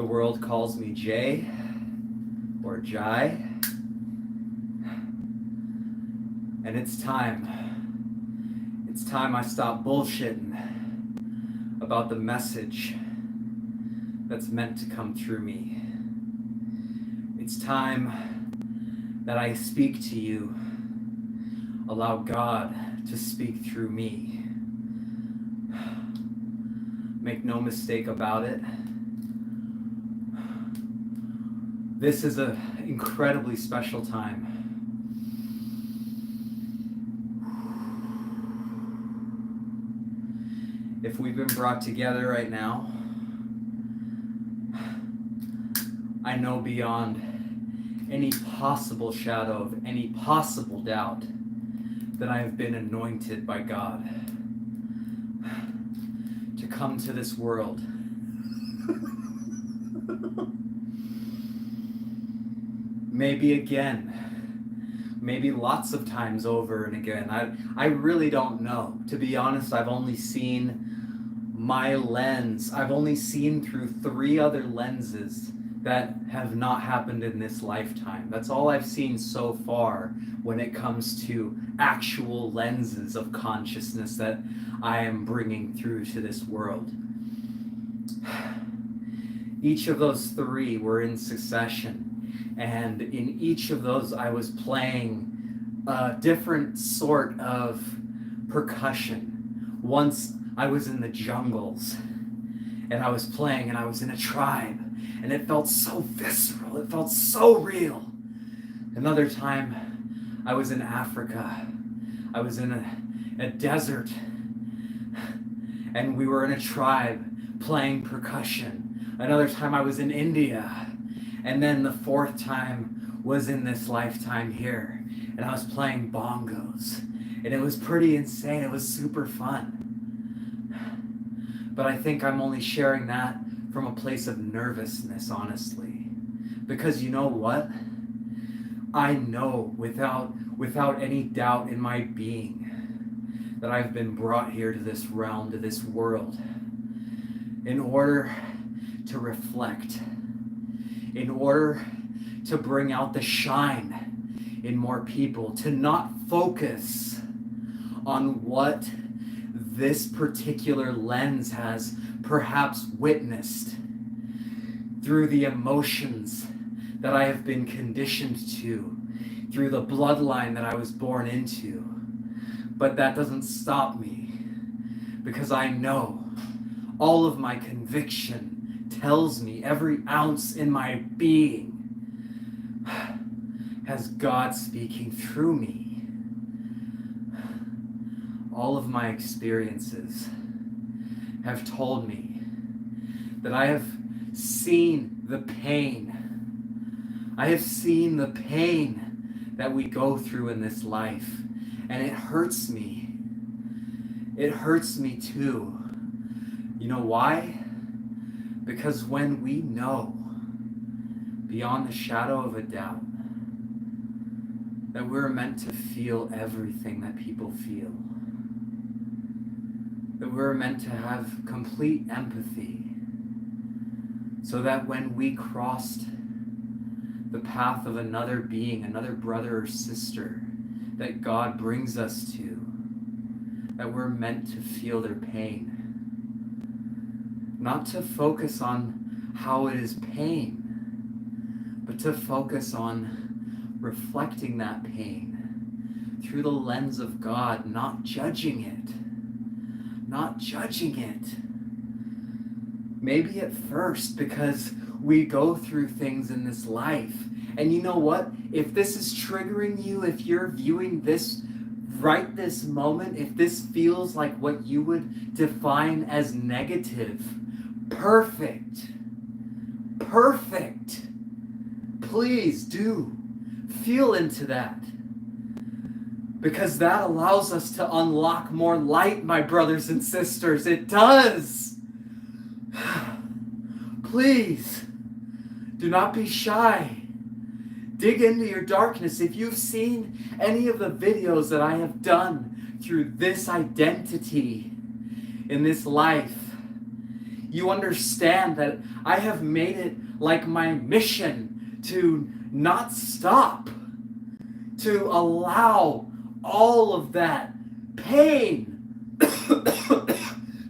The world calls me Jay or Jai. And it's time. It's time I stop bullshitting about the message that's meant to come through me. It's time that I speak to you. Allow God to speak through me. Make no mistake about it. This is an incredibly special time. If we've been brought together right now, I know beyond any possible shadow of any possible doubt that I have been anointed by God to come to this world. Maybe again, maybe lots of times over and again. I really don't know. To be honest, I've only seen my lens. I've only seen through 3 other lenses that have not happened in this lifetime. That's all I've seen so far when it comes to actual lenses of consciousness that I am bringing through to this world. Each of those 3 were in succession, and in each of those I was playing a different sort of percussion. Once I was in the jungles, and I was playing, and I was in a tribe, and it felt so visceral, it felt so real. Another time, I was in Africa. I was in a desert, and we were in a tribe playing percussion. Another time I was in India, and then the 4th time was in this lifetime here, and I was playing bongos, and it was pretty insane. It was super fun. But I think I'm only sharing that from a place of nervousness, honestly. Because you know what? I know without any doubt in my being that I've been brought here to this realm, to this world, in order to reflect, in order to bring out the shine in more people, to not focus on what this particular lens has perhaps witnessed through the emotions that I have been conditioned to, through the bloodline that I was born into. But that doesn't stop me, because I know all of my conviction tells me, every ounce in my being has God speaking through me. All of my experiences have told me that I have seen the pain. I have seen the pain that we go through in this life, and it hurts me. It hurts me too. You know why? Because when we know beyond the shadow of a doubt that we're meant to feel everything that people feel, that we're meant to have complete empathy, so that when we crossed the path of another being, another brother or sister that God brings us to, that we're meant to feel their pain. Not to focus on how it is pain, but to focus on reflecting that pain through the lens of God, not judging it. Not judging it. Maybe at first, because we go through things in this life. And you know what? If this is triggering you, if you're viewing this right this moment, if this feels like what you would define as negative, perfect. Please do feel into that. Because that allows us to unlock more light, my brothers and sisters. It does. Please, do not be shy. Dig into your darkness. If you've seen any of the videos that I have done through this identity in this life, You understand that I have made it like my mission to not stop, to allow all of that pain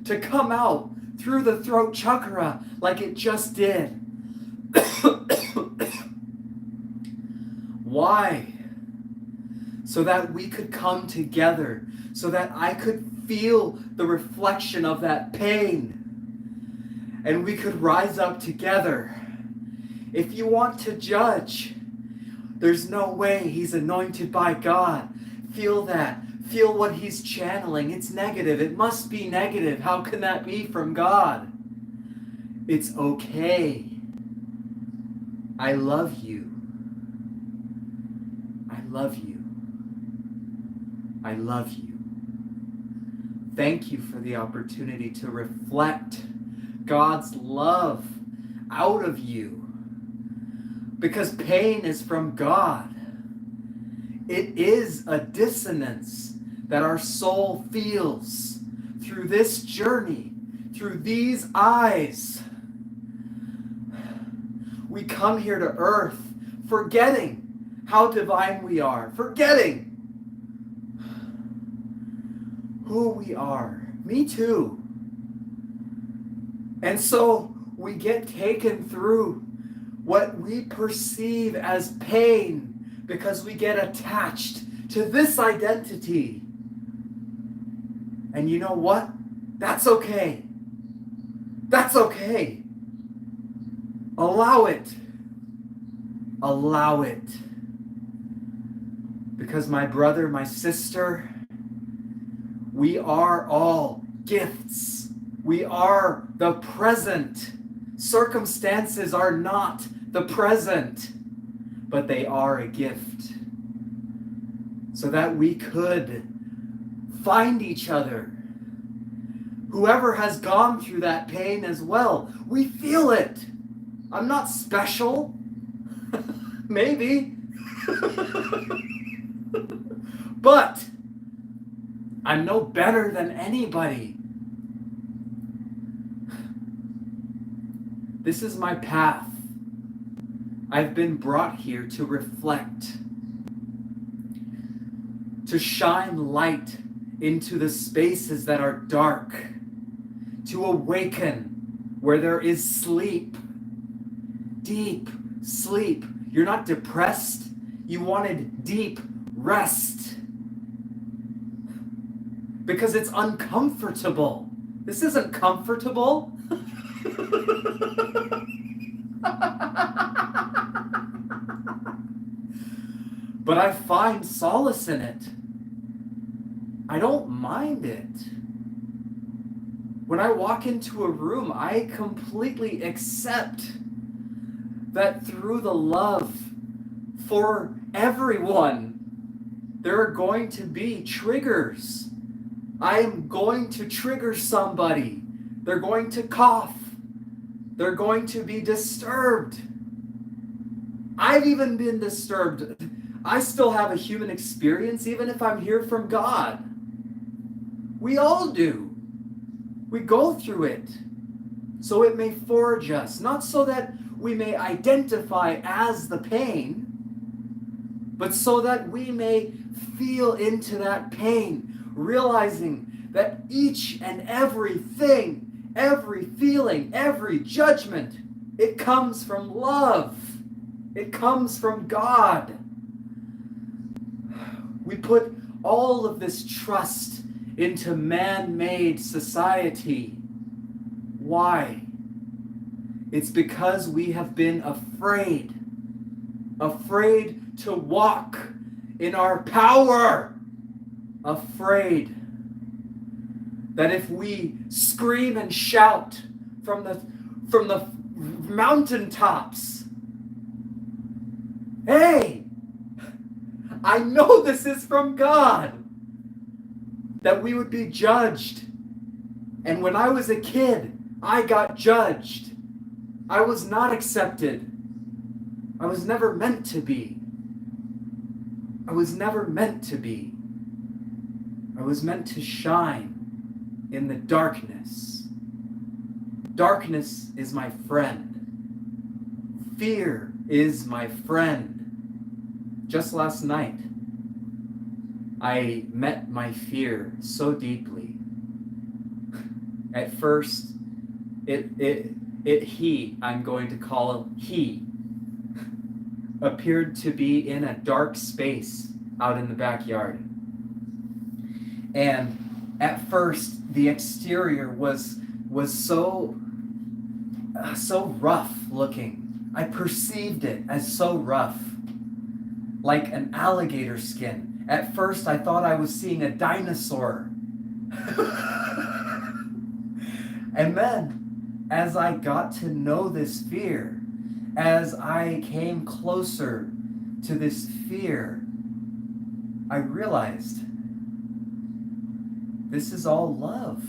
to come out through the throat chakra like it just did. Why? So that we could come together, so that I could feel the reflection of that pain, and we could rise up together. If you want to judge, there's no way. He's anointed by God. Feel that. Feel what he's channeling. It's negative. It must be negative. How can that be from God? It's okay. I love you. I love you. I love you. Thank you for the opportunity to reflect God's love out of you. Because pain is from God. It is a dissonance that our soul feels through this journey, through these eyes. We come here to earth forgetting how divine we are, forgetting who we are. Me too. And so we get taken through what we perceive as pain because we get attached to this identity. And you know what? That's okay. That's okay. Allow it. Allow it. Because my brother, my sister, we are all gifts. We are the present. Circumstances are not the present, but they are a gift. So that we could find each other. Whoever has gone through that pain as well, we feel it. I'm not special. Maybe. But I'm no better than anybody. This is my path. I've been brought here to reflect, to shine light into the spaces that are dark, to awaken where there is sleep, deep sleep. You're not depressed. You wanted deep rest because it's uncomfortable. This isn't comfortable. But I find solace in it. I don't mind it. When I walk into a room, I completely accept that through the love for everyone, there are going to be triggers. I am going to trigger somebody. They're going to cough. They're going to be disturbed. I've even been disturbed. I still have a human experience, even if I'm here from God. We all do. We go through it so it may forge us, not so that we may identify as the pain, but so that we may feel into that pain, realizing that each and everything, every feeling, every judgment, it comes from love. It comes from God. We put all of this trust into man-made society. Why? It's because we have been afraid to walk in our power, afraid that if we scream and shout from the mountaintops, hey, I know this is from God, that we would be judged. And when I was a kid, I got judged. I was not accepted. I was never meant to be. I was never meant to be. I was meant to shine in the darkness. Darkness is my friend. Fear is my friend. Just last night, I met my fear so deeply. At first, I'm going to call he, appeared to be in a dark space out in the backyard. And at first, the exterior was so rough looking. I perceived it as so rough, like an alligator skin. At first, I thought I was seeing a dinosaur. And then, as I got to know this fear, as I came closer to this fear, I realized this is all love.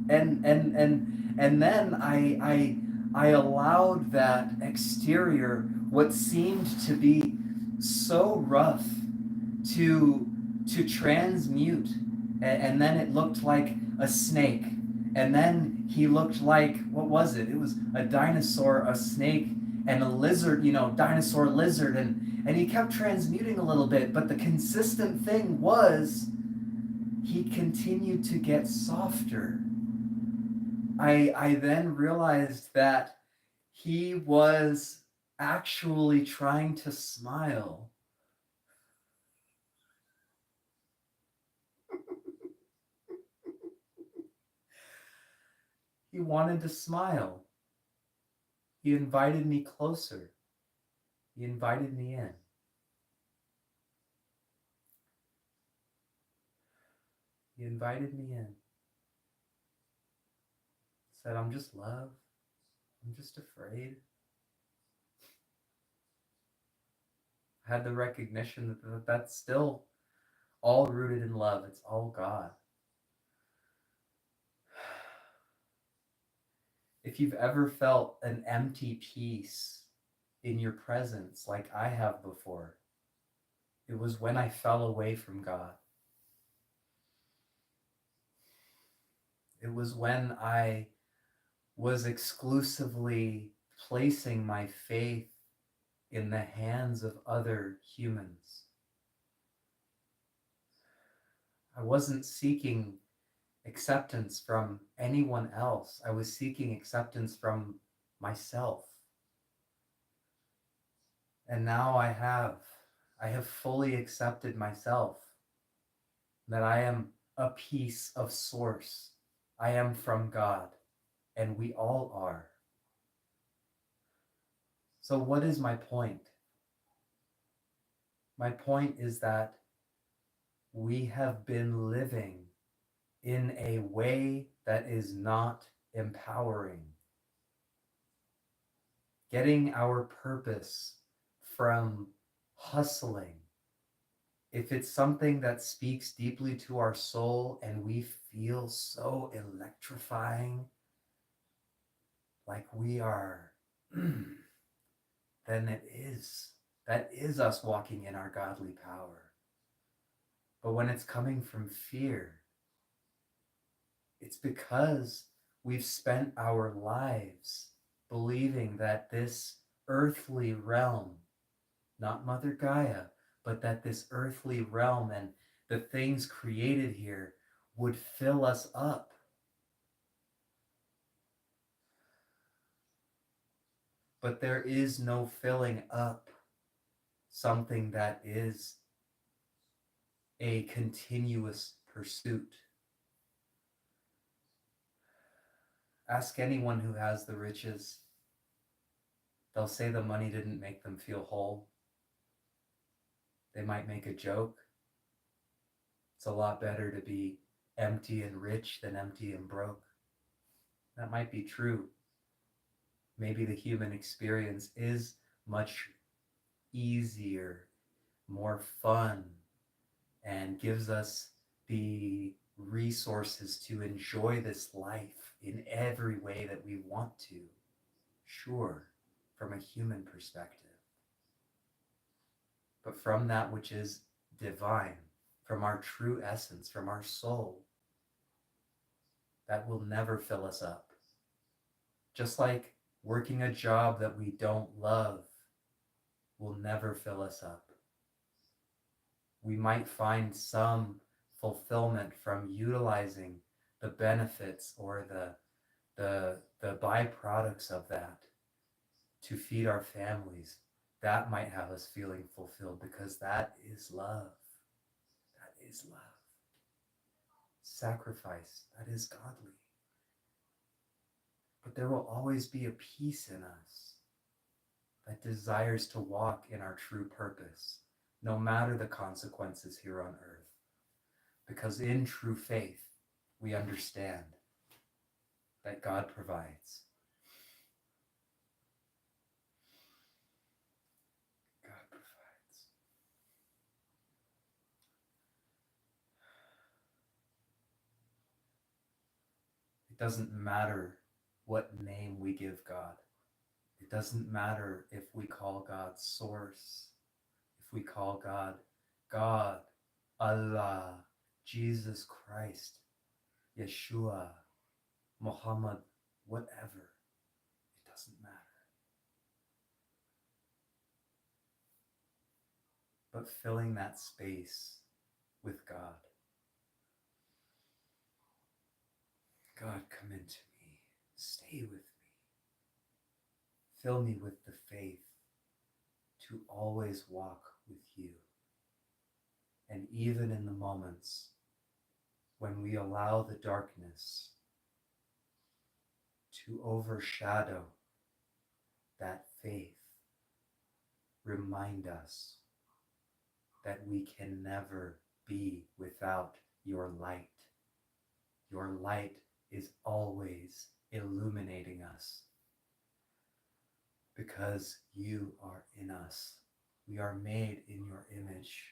And then I allowed that exterior, what seemed to be so rough, to transmute, and then it looked like a snake, and then he looked like, what was it? It was a dinosaur, a snake, and a lizard, dinosaur lizard, and he kept transmuting a little bit, but the consistent thing was he continued to get softer. I then realized that he was actually trying to smile. He wanted to smile. He invited me closer. He invited me in. He invited me in. Said, I'm just love. I'm just afraid. I had the recognition that that's still all rooted in love. It's all God. If you've ever felt an empty peace in your presence like I have before, it was when I fell away from God. It was when I was exclusively placing my faith in the hands of other humans. I wasn't seeking acceptance from anyone else. I was seeking acceptance from myself. And now I have fully accepted myself, that I am a piece of source. I am from God, and we all are. So what is my point? My point is that we have been living in a way that is not empowering. Getting our purpose from hustling. If it's something that speaks deeply to our soul and we feel so electrifying, like we are, then that is us walking in our godly power. But when it's coming from fear, it's because we've spent our lives believing that this earthly realm, not Mother Gaia, but that this earthly realm and the things created here would fill us up. But there is no filling up something that is a continuous pursuit. Ask anyone who has the riches. They'll say the money didn't make them feel whole. They might make a joke. It's a lot better to be empty and rich than empty and broke. That might be true. Maybe the human experience is much easier, more fun, and gives us the resources to enjoy this life in every way that we want to. Sure, from a human perspective. But from that which is divine, from our true essence, from our soul, that will never fill us up. Just like working a job that we don't love will never fill us up. We might find some fulfillment from utilizing the benefits or the byproducts of that to feed our families. That might have us feeling fulfilled because that is love. That is love. Sacrifice, that is godly. But there will always be a peace in us that desires to walk in our true purpose, no matter the consequences here on earth. Because in true faith, we understand that God provides. God provides. It doesn't matter what name we give God. It doesn't matter if we call God Source, if we call God God, Allah, Jesus Christ, Yeshua, Muhammad, whatever. It doesn't matter. But filling that space with God. God, come into me. Stay with me. Fill me with the faith to always walk with you. And even in the moments when we allow the darkness to overshadow that faith, remind us that we can never be without your light. Your light is always illuminating us because you are in us. We are made in your image.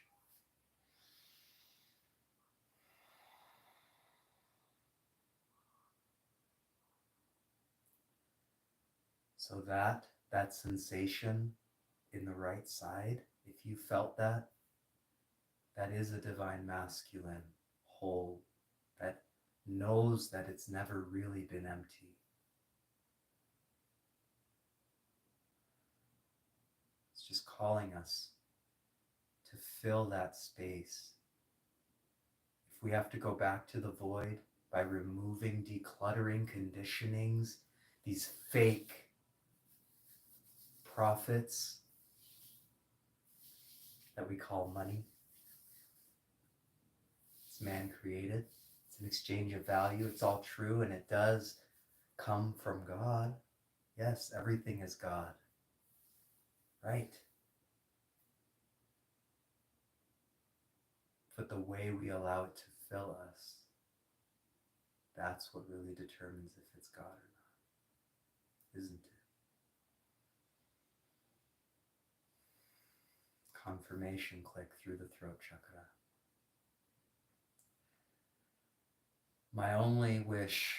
So that sensation in the right side, if you felt that, that is a divine masculine whole that knows that it's never really been empty. It's just calling us to fill that space. If we have to go back to the void by removing, decluttering conditionings, these fake profits that we call money. It's man created. It's an exchange of value. It's all true, and it does come from God. Yes, everything is God. Right? But the way we allow it to fill us, that's what really determines if it's God or not, isn't it? Confirmation click through the throat chakra. My only wish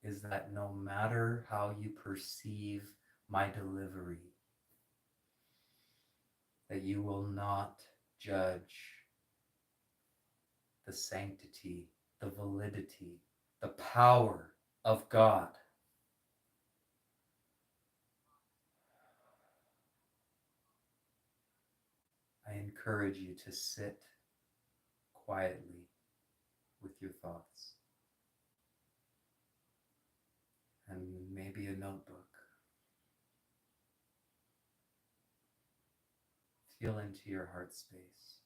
is that no matter how you perceive my delivery, that you will not judge the sanctity, the validity, the power of God. I encourage you to sit quietly with your thoughts and maybe a notebook. Feel into your heart space.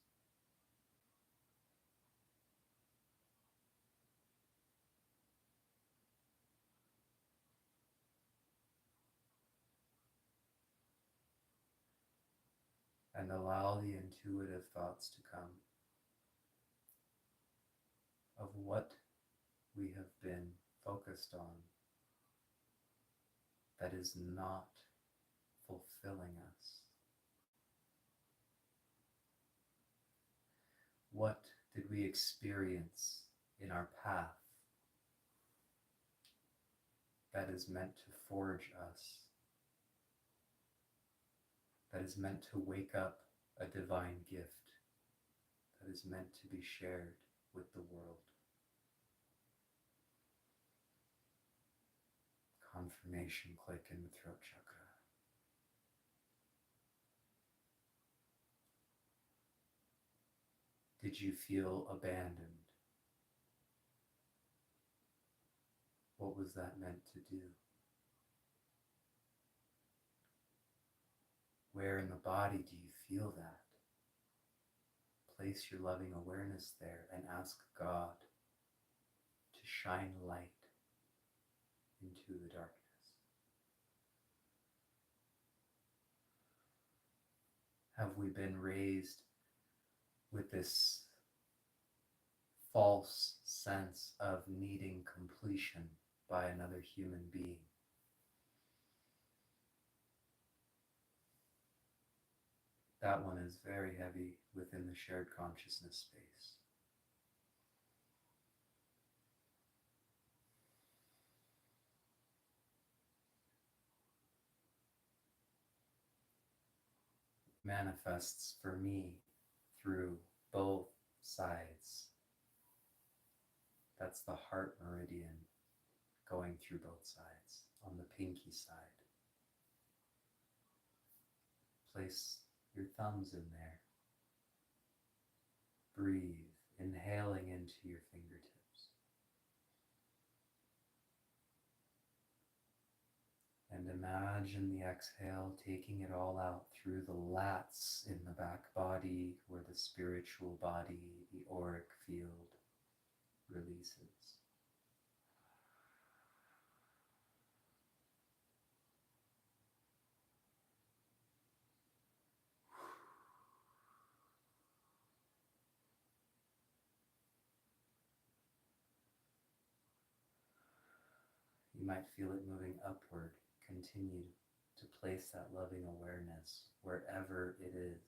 And allow the intuitive thoughts to come of what we have been focused on that is not fulfilling us. What did we experience in our path that is meant to forge us, that is meant to wake up a divine gift, that is meant to be shared with the world? confirmation click in the throat chakra. Did you feel abandoned? What was that meant to do? Where in the body do you feel that? Place your loving awareness there and ask God to shine light into the darkness. Have we been raised with this false sense of needing completion by another human being? That one is very heavy within the shared consciousness space. Manifests for me through both sides. That's the heart meridian going through both sides on the pinky side. Place your thumbs in there. Breathe, inhaling into your fingertips. And imagine the exhale taking it all out through the lats in the back body where the spiritual body, the auric field, releases. You might feel it moving upward. Continue to place that loving awareness wherever it is.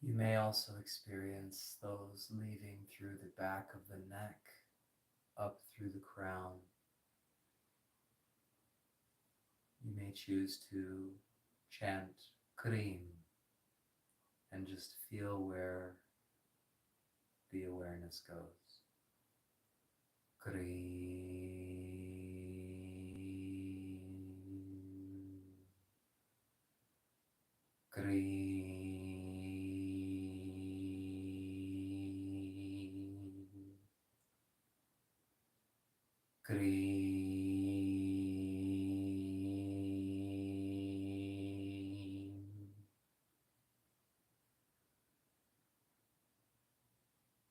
You may also experience those leaving through the back of the neck, up through the crown. You may choose to chant Kareem and just feel where the awareness goes. Kareem, Kareem, Kareem.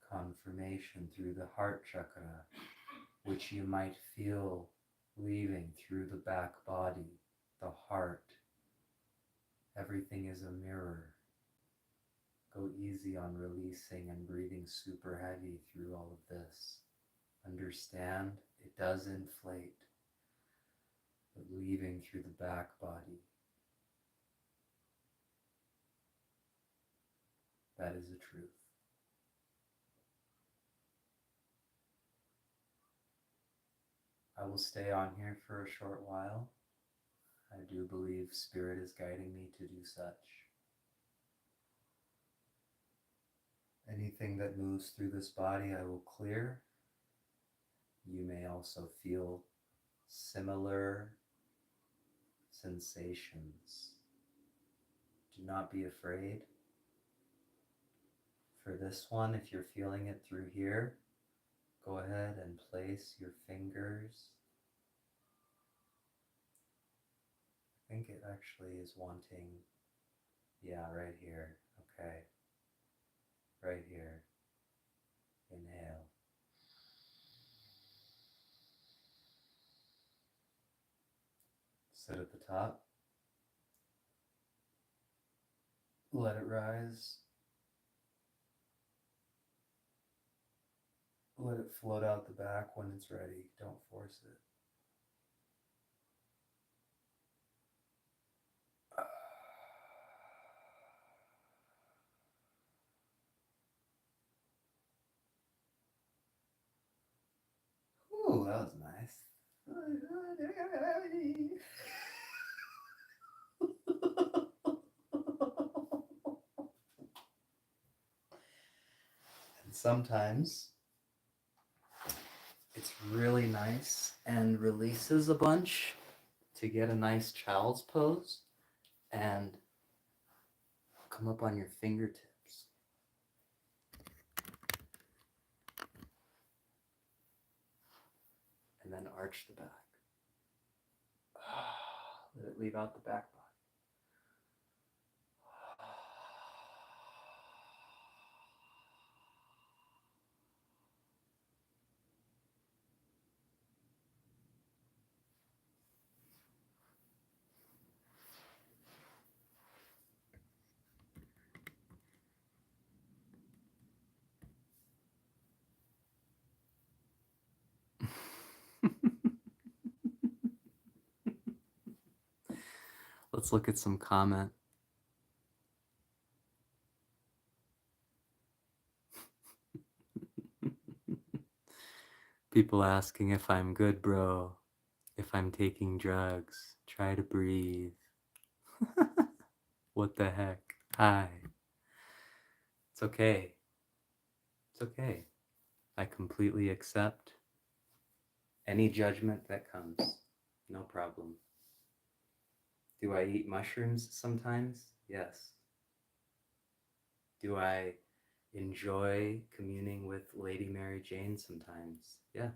Confirmation through the heart chakra, which you might feel leaving through the back body, the heart. Everything is a mirror. Go easy on releasing and breathing super heavy through all of this. Understand it does inflate, but leaving through the back body. That is a truth. I will stay on here for a short while. I do believe Spirit is guiding me to do such. Anything that moves through this body I will clear. You may also feel similar sensations. Do not be afraid. For this one, if you're feeling it through here, go ahead and place your fingers. I think it actually is wanting, yeah, right here. Okay. Right here. Inhale. Sit at the top. Let it rise. Let it float out the back when it's ready. Don't force it. Ooh, that was nice. And sometimes it's really nice and releases a bunch to get a nice child's pose and come up on your fingertips. And then arch the back. Let it leave out the back body. Let's look at some comment. People asking if I'm good, bro. If I'm taking drugs. Try to breathe. What the heck? Hi. It's okay. It's okay. I completely accept any judgment that comes. No problem. Do I eat mushrooms sometimes? Yes. Do I enjoy communing with Lady Mary Jane sometimes? Yes.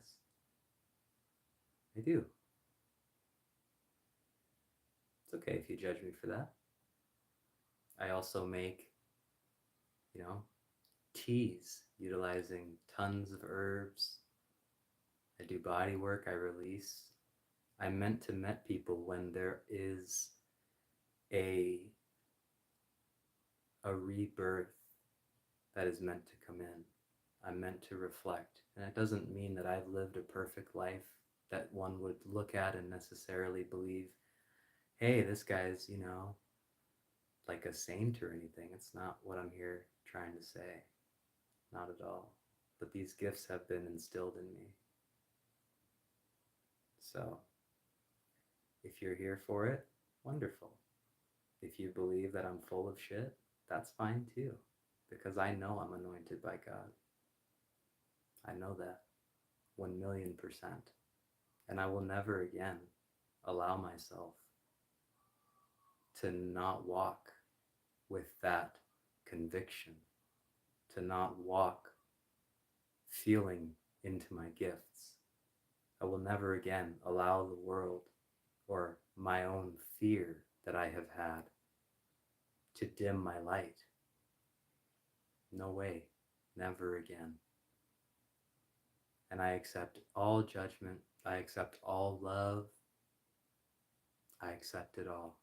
I do. It's okay if you judge me for that. I also make, teas utilizing tons of herbs. I do body work, I release. I'm meant to meet people when there is a rebirth that is meant to come in. I'm meant to reflect. And it doesn't mean that I've lived a perfect life that one would look at and necessarily believe, hey, this guy's, like a saint or anything. It's not what I'm here trying to say. Not at all. But these gifts have been instilled in me. So, if you're here for it, wonderful. If you believe that I'm full of shit, that's fine too. Because I know I'm anointed by God. I know that 1,000,000%. And I will never again allow myself to not walk with that conviction, to not walk feeling into my gifts. I will never again allow the world or my own fear that I have had to dim my light. No way, never again. And I accept all judgment. I accept all love. I accept it all.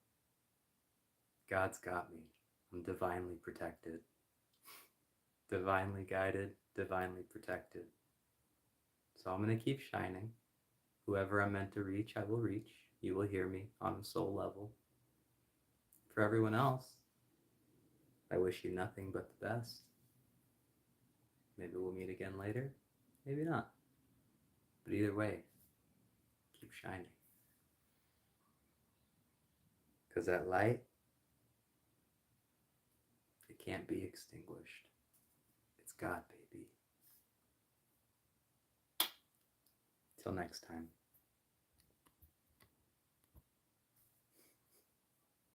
God's got me. I'm divinely protected. Divinely guided, divinely protected. So I'm going to keep shining. Whoever I'm meant to reach, I will reach. You will hear me on a soul level. For everyone else, I wish you nothing but the best. Maybe we'll meet again later. Maybe not. But either way, keep shining. Because that light, it can't be extinguished. It's God, baby. Till next time.